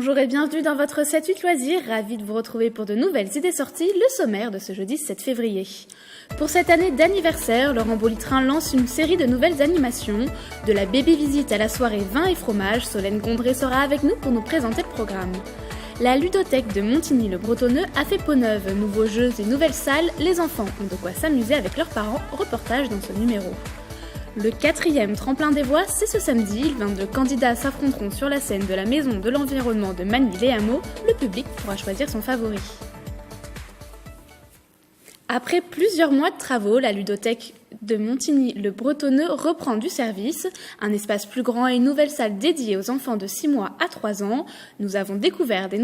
Bonjour et bienvenue dans votre 7-8 loisirs, ravi de vous retrouver pour de nouvelles idées sorties, le sommaire de ce jeudi 7 février. Pour cette année d'anniversaire, le Ramboli-Train lance une série de nouvelles animations. De la baby-visite à la soirée vin et fromage, Solène Gondré sera avec nous pour nous présenter le programme. La ludothèque de Montigny-le-Bretonneux a fait peau neuve, nouveaux jeux et nouvelles salles, les enfants ont de quoi s'amuser avec leurs parents, reportage dans ce numéro. Le 4e tremplin des voix, c'est ce samedi. 22 candidats s'affronteront sur la scène de la Maison de l'Environnement de Magny-les-Hameaux. Le public pourra choisir son favori. Après plusieurs mois de travaux, la ludothèque de Montigny-le-Bretonneux reprend du service. Un espace plus grand et une nouvelle salle dédiée aux enfants de 6 mois à 3 ans. Nous avons découvert ces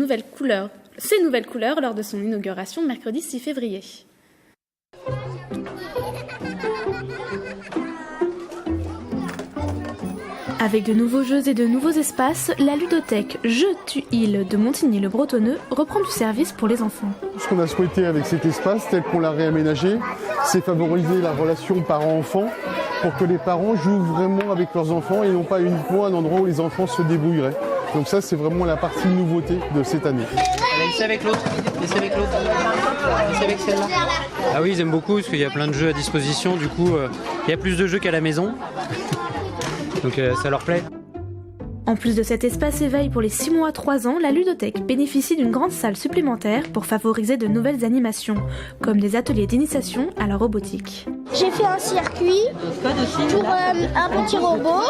nouvelles couleurs lors de son inauguration mercredi 6 février. Avec de nouveaux jeux et de nouveaux espaces, la ludothèque Je-tu-il de Montigny-le-Bretonneux reprend du service pour les enfants. Ce qu'on a souhaité avec cet espace, tel qu'on l'a réaménagé, c'est favoriser la relation parent-enfant pour que les parents jouent vraiment avec leurs enfants et non pas uniquement un endroit où les enfants se débrouilleraient. Donc ça, c'est vraiment la partie nouveauté de cette année. Laissez avec l'autre, laissez avec l'autre, laissez avec celle-là. Ah oui, ils aiment beaucoup parce qu'il y a plein de jeux à disposition, du coup, il y a plus de jeux qu'à la maison. Donc ça leur plaît. En plus de cet espace éveil pour les 6 mois à 3 ans, la ludothèque bénéficie d'une grande salle supplémentaire pour favoriser de nouvelles animations, comme des ateliers d'initiation à la robotique. J'ai fait un circuit pour un petit robot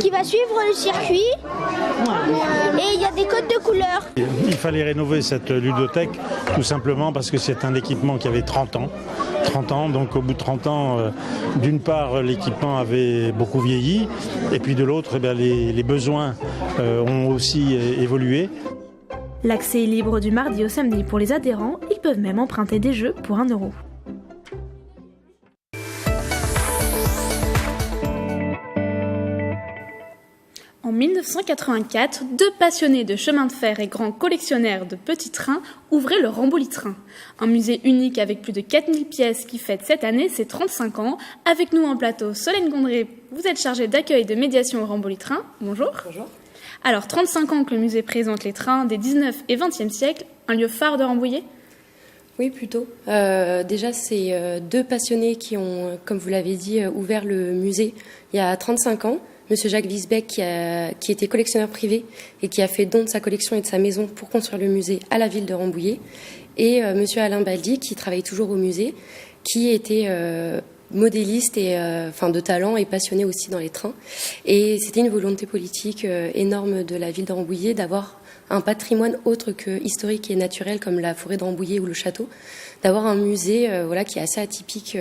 qui va suivre le circuit et il y a des codes de couleurs. Il fallait rénover cette ludothèque tout simplement parce que c'est un équipement qui avait 30 ans. Donc au bout de 30 ans, d'une part l'équipement avait beaucoup vieilli et puis de l'autre les besoins ont aussi évolué. L'accès est libre du mardi au samedi pour les adhérents, ils peuvent même emprunter des jeux pour 1 €. En 1984, 2 passionnés de chemin de fer et grands collectionneurs de petits trains ouvraient le Ramboli-Train. Un musée unique avec plus de 4000 pièces qui fête cette année ses 35 ans. Avec nous en plateau, Solène Gondré, vous êtes chargée d'accueil et de médiation au Ramboli-Train. Bonjour. Bonjour. Alors, 35 ans que le musée présente les trains des 19 et 20e siècles, un lieu phare de Rambouillet ? Oui, plutôt. Déjà, c'est 2 passionnés qui ont, comme vous l'avez dit, ouvert le musée il y a 35 ans. Monsieur Jacques Wiesbeck, qui était collectionneur privé et qui a fait don de sa collection et de sa maison pour construire le musée à la ville de Rambouillet. Et Monsieur Alain Baldi, qui travaille toujours au musée, qui était modéliste et de talent et passionné aussi dans les trains. Et c'était une volonté politique énorme de la ville de Rambouillet d'avoir un patrimoine autre que historique et naturel comme la forêt de Rambouillet ou le château, d'avoir un musée qui est assez atypique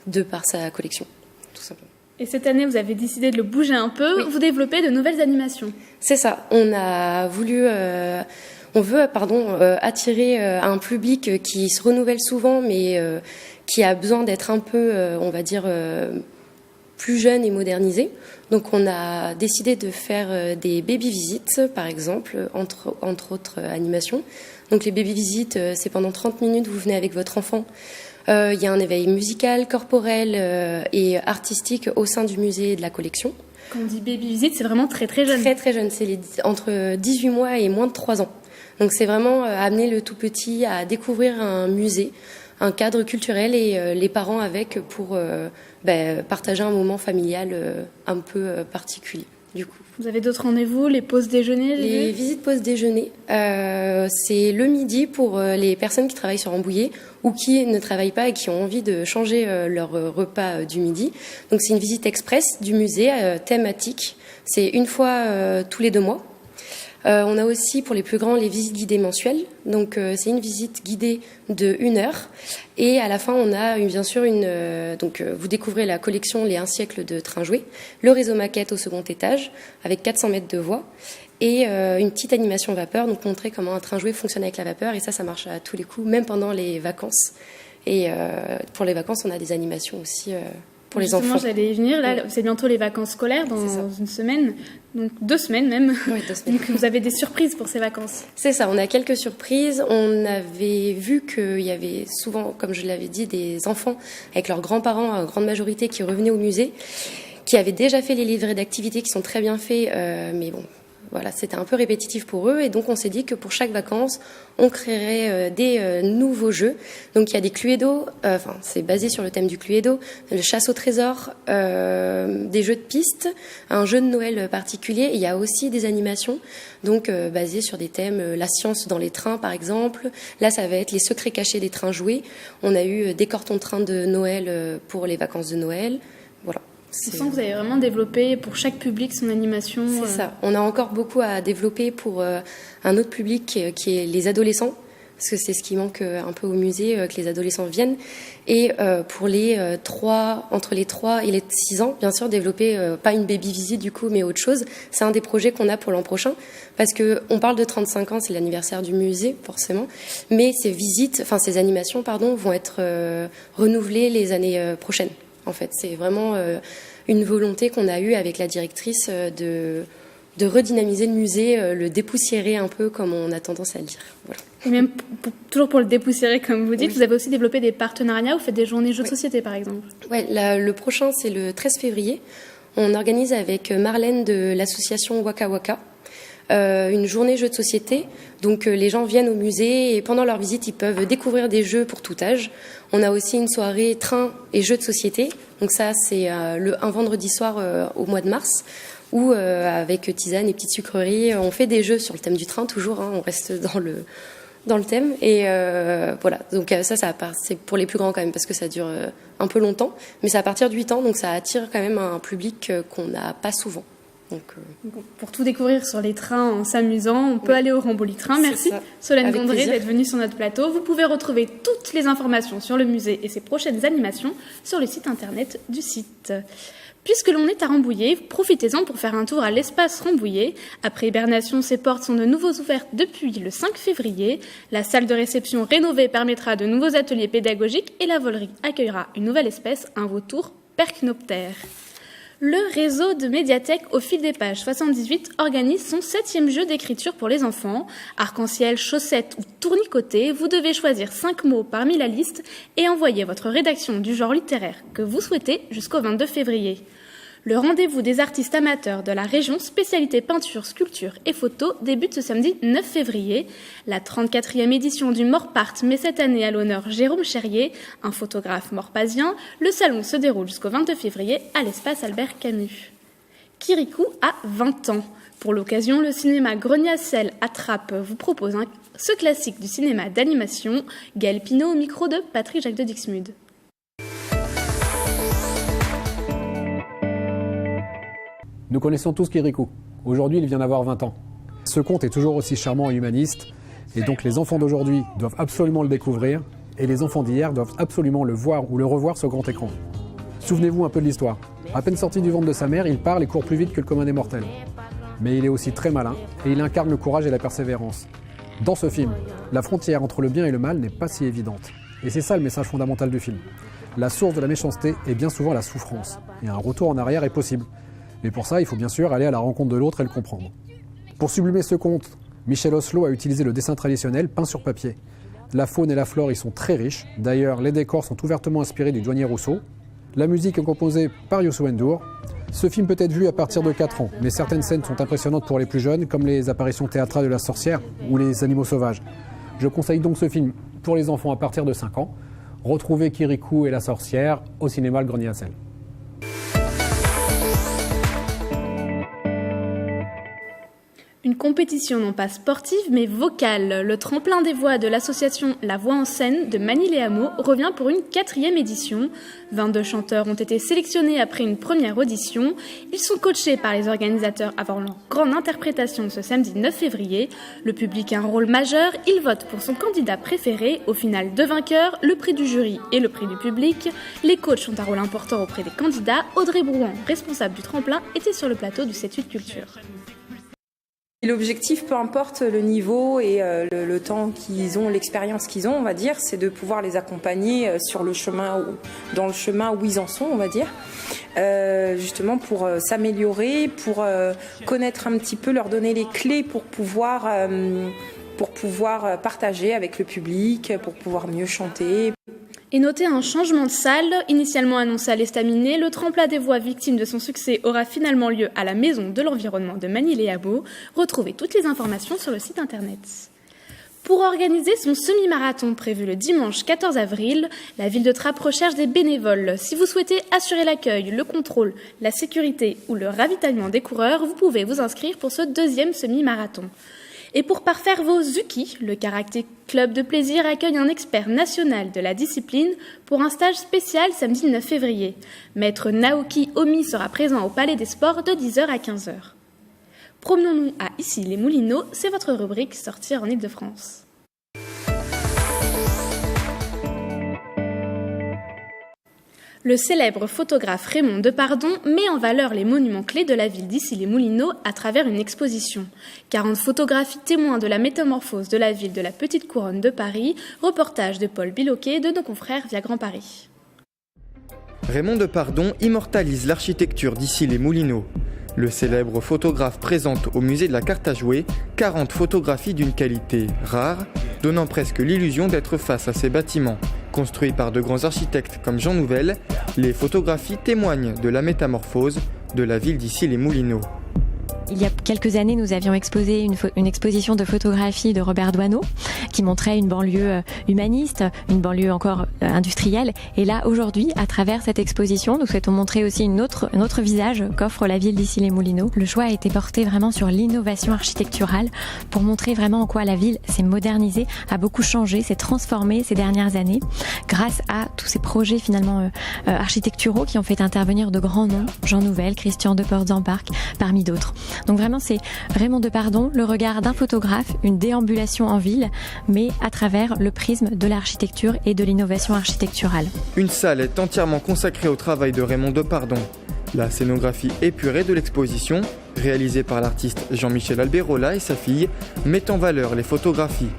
de par sa collection, tout simplement. Et cette année, vous avez décidé de le bouger un peu, oui. Vous développez de nouvelles animations. C'est ça, on veut attirer un public qui se renouvelle souvent, mais qui a besoin d'être un peu, plus jeune et modernisé. Donc on a décidé de faire des baby-visites, par exemple, entre autres animations. Donc les baby-visites, c'est pendant 30 minutes, vous venez avec votre enfant. Il y a un éveil musical, corporel et artistique au sein du musée et de la collection. Quand on dit baby-visite, c'est vraiment très très jeune. Très très jeune, c'est entre 18 mois et moins de 3 ans. Donc c'est vraiment amener le tout petit à découvrir un musée, un cadre culturel et les parents avec pour partager un moment familial un peu particulier. Du coup. Vous avez d'autres rendez-vous, les pauses déjeuner? Les visites pauses déjeuner, c'est le midi pour les personnes qui travaillent sur Rambouillet ou qui ne travaillent pas et qui ont envie de changer leur repas du midi. Donc c'est une visite express du musée thématique. C'est une fois tous les 2 mois. On a aussi pour les plus grands les visites guidées mensuelles. Donc c'est une visite guidée de 1 heure. Et à la fin, on a bien sûr vous découvrez la collection Les 1 siècle de trains jouets, le réseau maquette au 2e étage avec 400 mètres de voies et une petite animation vapeur, donc montrer comment un train jouet fonctionne avec la vapeur. Et ça marche à tous les coups, même pendant les vacances. Et pour les vacances, on a des animations aussi pour les enfants. J'allais y venir. Là, c'est bientôt les vacances scolaires dans 1 semaine, donc 2 semaines même. Oui, 2 semaines. Donc vous avez des surprises pour ces vacances. C'est ça, on a quelques surprises. On avait vu qu'il y avait souvent, comme je l'avais dit, des enfants avec leurs grands-parents, en grande majorité, qui revenaient au musée, qui avaient déjà fait les livrets d'activités qui sont très bien faits, mais bon, Voilà, c'était un peu répétitif pour eux et donc on s'est dit que pour chaque vacances, on créerait des nouveaux jeux. Donc il y a des Cluedo, c'est basé sur le thème du Cluedo, le chasse au trésor, des jeux de piste, un jeu de Noël particulier. Et il y a aussi des animations, donc basées sur des thèmes, la science dans les trains par exemple. Là, ça va être les secrets cachés des trains joués. On a eu des cartons de train de Noël pour les vacances de Noël. Voilà. Je sens que vous avez vraiment développé pour chaque public son animation. C'est ça. On a encore beaucoup à développer pour un autre public qui est les adolescents, parce que c'est ce qui manque un peu au musée, que les adolescents viennent. Et pour entre les 3 et les 6 ans, bien sûr, développer pas une baby visite du coup, mais autre chose. C'est un des projets qu'on a pour l'an prochain, parce que on parle de 35 ans, c'est l'anniversaire du musée forcément, mais ces animations, vont être renouvelées les années prochaines. En fait, c'est vraiment une volonté qu'on a eue avec la directrice de redynamiser le musée, le dépoussiérer un peu comme on a tendance à le dire. Voilà. Et même toujours pour le dépoussiérer, comme vous dites, oui. Vous avez aussi développé des partenariats, vous faites des journées jeux de société par exemple. Oui, le prochain c'est le 13 février. On organise avec Marlène de l'association Waka Waka une journée jeux de société. Donc les gens viennent au musée et pendant leur visite, ils peuvent découvrir des jeux pour tout âge. On a aussi une soirée train et jeux de société. Donc ça, c'est un vendredi soir au mois de mars où avec tisane et petites sucreries, on fait des jeux sur le thème du train toujours. On reste dans le thème. Et voilà, donc ça c'est pour les plus grands quand même parce que ça dure un peu longtemps. Mais c'est à partir de 8 ans, donc ça attire quand même un public qu'on n'a pas souvent. Donc, pour tout découvrir sur les trains en s'amusant, on peut aller au Ramboli-Train. Merci Solène Gondré d'être venue sur notre plateau. Vous pouvez retrouver toutes les informations sur le musée et ses prochaines animations sur le site internet du site. Puisque l'on est à Rambouillet, profitez-en pour faire un tour à l'espace Rambouillet. Après hibernation, ses portes sont de nouveau ouvertes depuis le 5 février. La salle de réception rénovée permettra de nouveaux ateliers pédagogiques et la volerie accueillera une nouvelle espèce, un vautour percnoptère. Le réseau de médiathèques au fil des pages 78 organise son 7e jeu d'écriture pour les enfants. Arc-en-ciel, chaussettes ou tournicoté, vous devez choisir 5 mots parmi la liste et envoyer votre rédaction du genre littéraire que vous souhaitez jusqu'au 22 février. Le rendez-vous des artistes amateurs de la région spécialité peinture, sculpture et photo débute ce samedi 9 février. La 34e édition du Morpart met cette année à l'honneur Jérôme Cherrier, un photographe morpasien. Le salon se déroule jusqu'au 22 février à l'espace Albert Camus. Kirikou a 20 ans. Pour l'occasion, le cinéma Grenier-Sel à Trappes vous propose ce classique du cinéma d'animation. Gaël Pinault au micro de Patrick Jacques de Dixmude. Nous connaissons tous Kirikou. Aujourd'hui, il vient d'avoir 20 ans. Ce conte est toujours aussi charmant et humaniste, et donc les enfants d'aujourd'hui doivent absolument le découvrir, et les enfants d'hier doivent absolument le voir ou le revoir sur grand écran. Souvenez-vous un peu de l'histoire. À peine sorti du ventre de sa mère, il parle et court plus vite que le commun des mortels. Mais il est aussi très malin, et il incarne le courage et la persévérance. Dans ce film, la frontière entre le bien et le mal n'est pas si évidente. Et c'est ça le message fondamental du film. La source de la méchanceté est bien souvent la souffrance, et un retour en arrière est possible. Mais pour ça, il faut bien sûr aller à la rencontre de l'autre et le comprendre. Pour sublimer ce conte, Michel Oslo a utilisé le dessin traditionnel peint sur papier. La faune et la flore y sont très riches. D'ailleurs, les décors sont ouvertement inspirés du douanier Rousseau. La musique est composée par Youssou N'Dour. Ce film peut être vu à partir de 4 ans, mais certaines scènes sont impressionnantes pour les plus jeunes, comme les apparitions théâtrales de la sorcière ou les animaux sauvages. Je conseille donc ce film pour les enfants à partir de 5 ans. Retrouvez Kirikou et la sorcière au cinéma Le Grenier-Sel. Une compétition non pas sportive mais vocale. Le tremplin des voix de l'association La Voix en Scène de Manille-les-Hameaux revient pour une 4e édition. 22 chanteurs ont été sélectionnés après une première audition. Ils sont coachés par les organisateurs avant leur grande interprétation ce samedi 9 février. Le public a un rôle majeur, il vote pour son candidat préféré. Au final, 2 vainqueurs, le prix du jury et le prix du public. Les coachs ont un rôle important auprès des candidats. Audrey Brouan, responsable du tremplin, était sur le plateau du 7-8 Culture. L'objectif, peu importe le niveau et le temps qu'ils ont, l'expérience qu'ils ont, on va dire, c'est de pouvoir les accompagner sur le chemin, dans le chemin où ils en sont, on va dire, justement pour s'améliorer, pour connaître un petit peu, leur donner les clés pour pouvoir partager avec le public, pour pouvoir mieux chanter. Et notez un changement de salle. Initialement annoncé à l'Estaminet, le tremplin des voix victime de son succès aura finalement lieu à la Maison de l'Environnement de Manille-et-Habaut. Retrouvez toutes les informations sur le site internet. Pour organiser son semi-marathon prévu le dimanche 14 avril, la ville de Trappes recherche des bénévoles. Si vous souhaitez assurer l'accueil, le contrôle, la sécurité ou le ravitaillement des coureurs, vous pouvez vous inscrire pour ce deuxième semi-marathon. Et pour parfaire vos Zuki, le Karaté Club de plaisir accueille un expert national de la discipline pour un stage spécial samedi 9 février. Maître Naoki Omi sera présent au Palais des Sports de 10h à 15h. Promenons-nous à Issy-les-Moulineaux, c'est votre rubrique Sortir en Île-de-France. Le célèbre photographe Raymond Depardon met en valeur les monuments clés de la ville d'Issy-les-Moulineaux à travers une exposition. 40 photographies témoins de la métamorphose de la ville de la Petite Couronne de Paris, reportage de Paul Biloquet de nos confrères via Grand Paris. Raymond Depardon immortalise l'architecture d'Issy-les-Moulineaux. Le célèbre photographe présente au musée de la carte à jouer 40 photographies d'une qualité rare, donnant presque l'illusion d'être face à ces bâtiments. Construits par de grands architectes comme Jean Nouvel, les photographies témoignent de la métamorphose de la ville d'Issy-les-Moulineaux. Il y a quelques années, nous avions exposé une exposition de photographie de Robert Doisneau qui montrait une banlieue humaniste, une banlieue encore industrielle. Et là, aujourd'hui, à travers cette exposition, nous souhaitons montrer aussi un autre visage qu'offre la ville d'Issy-les-Moulineaux. Le choix a été porté vraiment sur l'innovation architecturale pour montrer vraiment en quoi la ville s'est modernisée, a beaucoup changé, s'est transformée ces dernières années grâce à tous ces projets finalement architecturaux qui ont fait intervenir de grands noms, Jean Nouvel, Christian Deportes-en-Parc, parmi d'autres. Donc vraiment, c'est Raymond Depardon, le regard d'un photographe, une déambulation en ville, mais à travers le prisme de l'architecture et de l'innovation architecturale. Une salle est entièrement consacrée au travail de Raymond Depardon. La scénographie épurée de l'exposition, réalisée par l'artiste Jean-Michel Alberola et sa fille, met en valeur les photographies.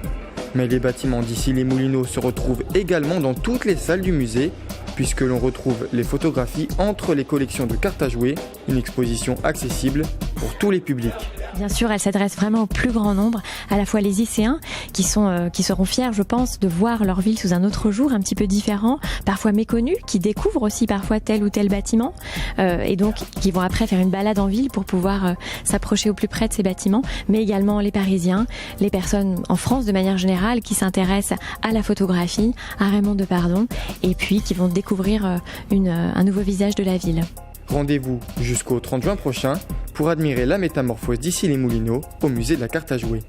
Mais les bâtiments d'Issy-les-Moulineaux se retrouvent également dans toutes les salles du musée, puisque l'on retrouve les photographies entre les collections de cartes à jouer, une exposition accessible pour tous les publics. Bien sûr, elle s'adresse vraiment au plus grand nombre, à la fois les Isséens qui seront fiers, je pense, de voir leur ville sous un autre jour, un petit peu différent, parfois méconnus, qui découvrent aussi parfois tel ou tel bâtiment, et donc qui vont après faire une balade en ville pour pouvoir s'approcher au plus près de ces bâtiments, mais également les Parisiens, les personnes en France de manière générale qui s'intéressent à la photographie, à Raymond Depardon, et puis qui vont découvrir un nouveau visage de la ville. Rendez-vous jusqu'au 30 juin prochain pour admirer la métamorphose d'Issy-les-Moulineaux au musée de la carte à jouer.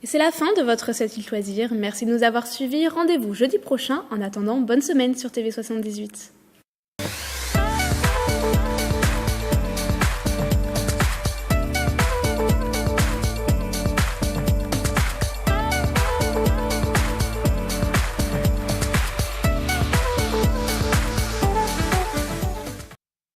Et c'est la fin de votre 7 loisirs. Merci de nous avoir suivis. Rendez-vous jeudi prochain. En attendant, bonne semaine sur TV78.